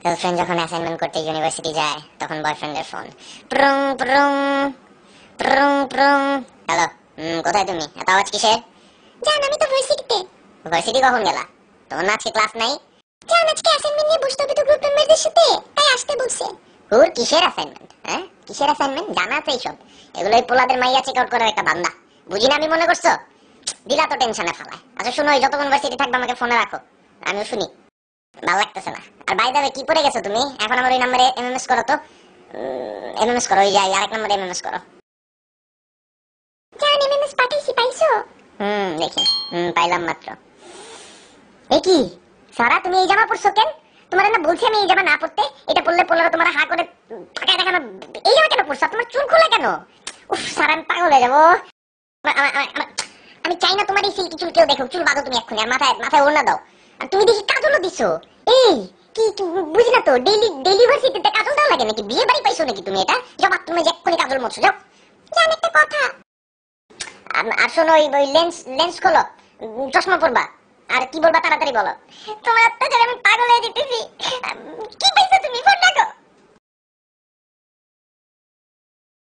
Girlfriend যখন assignment করতে university যায় তখন বয়ফ্রেন্ডের ফোন, প্রুং প্রুং প্রুং প্রুং। হ্যালো, কোথায় তুমি? এত আওয়াজ কিসের? জান আমি তো ভার্সিটিতে। ভার্সিটি কখন গেলা? তোমার না আজকে ক্লাস নাই? জান আজকে অ্যাসাইনমেন্ট নিয়ে বসতে হবে তো গ্রুপ মেম্বারদের সাথে, তাই আসতে বলছে। হুর কিসের অ্যাসাইনমেন্ট? হ্যাঁ কিসের অ্যাসাইনমেন্ট? জানা আছে এইসব? এগুলো এই পোলাদের মাইয়া চেক আউট করার একটা ধান্দা, বুঝি না আমি মনে করছো? দিলা তো টেনশনে ফালায়। আচ্ছা শুনো, যতক্ষণ ভার্সিটি থাকবে আমাকে ফোনে রাখো, আমিও শুনি। ভালো লাগতেছে না। আর বাই দ্য ওয়ে, কি পড়ে গেছো তুমি? এখন আমার ওই নাম্বারে এমএমএস করো তো। এমএমএস করো, ওই যাই আরেক নাম্বারে এমএমএস করো। জান এমএমএস পাঠাইছি, পাইছো? দেখি। পাইলাম মাত্র। এ কি সারা, তুমি এই জামা পরছো কেন? তোমার না বলছি আমি এই জামা না পরতে, এটা পরলে পোলারা তোমার হা করে তাকায় দেখানো। এই জামা কেন পরছো? তোমার চুল খোলা কেন? উফ সারা, আমি পাগল হয়ে যাবো। আমি চাই না তোমার এই সিল্কি চুল কেউ দেখো। চুল বাঁধো তুমি এক্ষুনি, আর মাথায় মাথায় ওড়না দাও। আর তুমি দেখি কাজলও দিছো। এই কি কি বুঝি না তো, ডেইলি ভার্সিটিতে কাজল দেওয়া লাগে নাকি? বিয়ে বাড়ি পাইছো নাকি তুমি? এটা যাও বাথরুমে যে এক্ষুনি কাজল মোছো, যাও। জান একটা কথা। আর শোনো, ওই লেন্স লেন্স খোলো, চশমা পরবা। আর কি বলবা তাড়াতাড়ি বলো। তোমার অত্যাচারে আমি পাগল হয়ে যেতেছি।